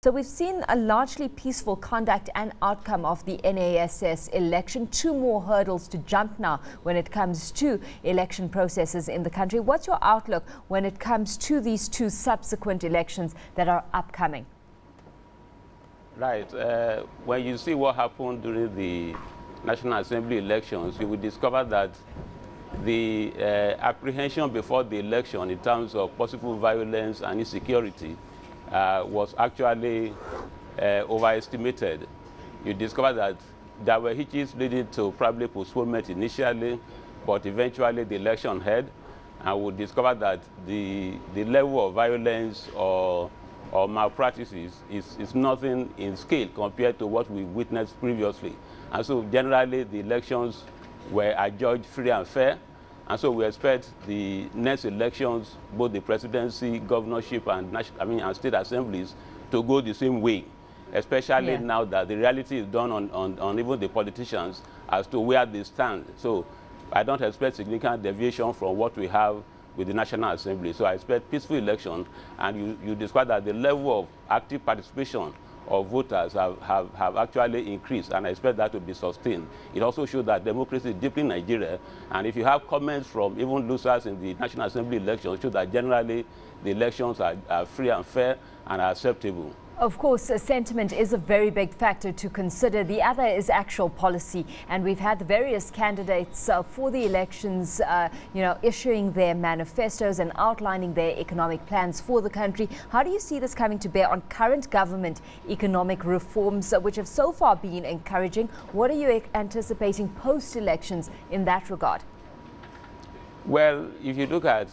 So we've seen a largely peaceful conduct and outcome of the NASS election. 2 more hurdles to jump now when it comes to election processes in the country. What's your outlook when it comes to these 2 subsequent elections that are upcoming? Right. When you see what happened during the National Assembly elections, you will discover that the apprehension before the election in terms of possible violence and insecurity was actually overestimated. You discover that there were hitches leading to probably postponement initially, but eventually the election held, and we discover that the level of violence or malpractices is nothing in scale compared to what we witnessed previously. And so generally the elections were adjudged free and fair. And so we expect the next elections, both the presidency, governorship, and and state assemblies, to go the same way, especially now that the reality is done on even the politicians as to where they stand. So I don't expect significant deviation from what we have with the National Assembly. So I expect peaceful election, and you describe that the level of active participation of voters have actually increased, and I expect that to be sustained. It also shows that democracy is deeply in Nigeria, and if you have comments from even losers in the National Assembly elections, show that generally the elections are free and fair and are acceptable. Of course, sentiment is a very big factor to consider. The other is actual policy, and we've had the various candidates for the elections, issuing their manifestos and outlining their economic plans for the country. How do you see this coming to bear on current government economic reforms, which have so far been encouraging? What are you anticipating post-elections in that regard? Well, if you look at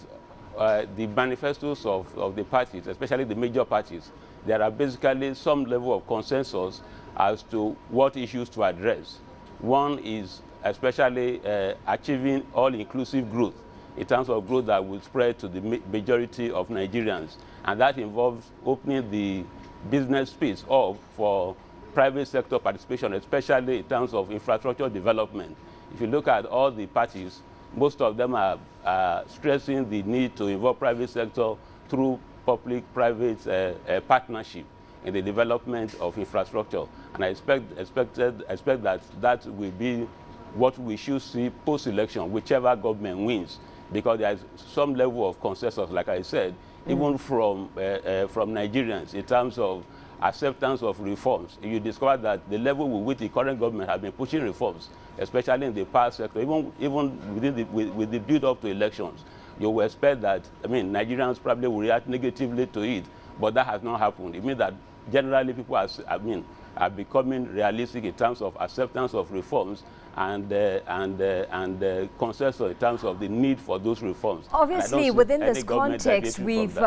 the manifestos of the parties, especially the major parties, there are basically some level of consensus as to what issues to address. One is especially achieving all-inclusive growth in terms of growth that will spread to the majority of Nigerians. And that involves opening the business space up for private sector participation, especially in terms of infrastructure development. If you look at all the parties, most of them are stressing the need to involve private sector through public-private partnership in the development of infrastructure, and I expect that will be what we should see post-election, whichever government wins, because there is some level of consensus, like I said, even from Nigerians in terms of acceptance of reforms. You discover that the level with which the current government has been pushing reforms, especially in the power sector, even with the build-up to elections, you will expect that, Nigerians probably will react negatively to it, but that has not happened. It means that generally people are becoming realistic in terms of acceptance of reforms and consensus in terms of the need for those reforms. Obviously, within this context, we've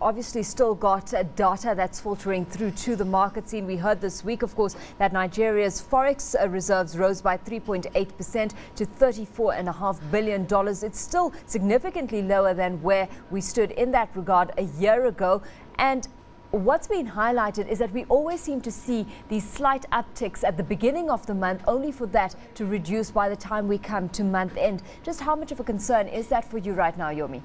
obviously still got data that's filtering through to the market scene. We heard this week, of course, that Nigeria's forex reserves rose by 3.8% to $34.5 billion. It's still significantly lower than where we stood in that regard a year ago. And what's been highlighted is that we always seem to see these slight upticks at the beginning of the month, only for that to reduce by the time we come to month end. Just how much of a concern is that for you right now, Yomi?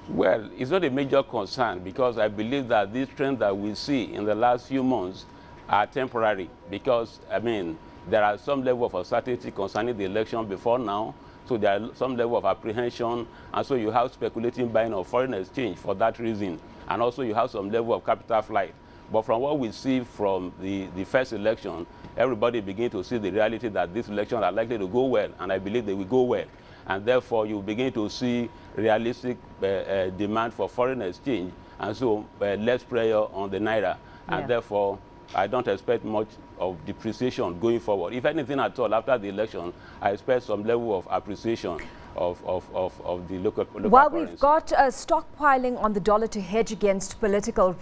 Well, it's not a major concern, because I believe that these trends that we see in the last few months are temporary, because, there are some level of uncertainty concerning the election before now, so there are some level of apprehension, and so you have speculating buying of foreign exchange for that reason. And also you have some level of capital flight. But from what we see from the first election, everybody begin to see the reality that these elections are likely to go well, and I believe they will go well. And therefore you begin to see realistic demand for foreign exchange, and so less pressure on the naira. And therefore I don't expect much of depreciation going forward. If anything at all, after the election, I expect some level of appreciation of the local While currency. We've got stockpiling on the dollar to hedge against political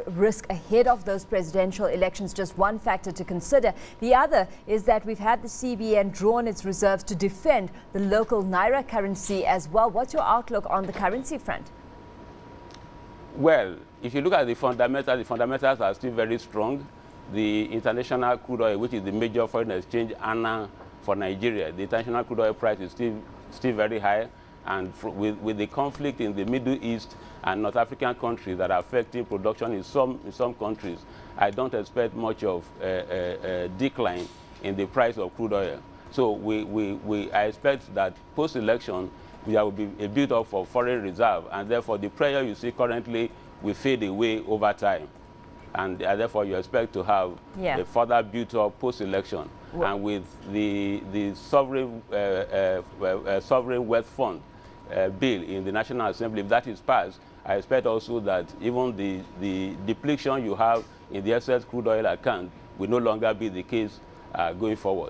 risk ahead of those presidential elections, just one factor to consider. The other is that we've had the CBN draw on its reserves to defend the local naira currency as well. What's your outlook on the currency front? Well, if you look at the fundamentals are still very strong. The international crude oil, which is the major foreign exchange earner for Nigeria, the international crude oil price is still very high, And with the conflict in the Middle East and North African countries that are affecting production in some countries, I don't expect much of a decline in the price of crude oil. So I expect that post-election, there will be a build-up of foreign reserve, and therefore the pressure you see currently will fade away over time. And therefore you expect to have a further build-up post-election. And with the sovereign wealth fund bill in the National Assembly, if that is passed, I expect also that even the depletion you have in the excess crude oil account will no longer be the case going forward.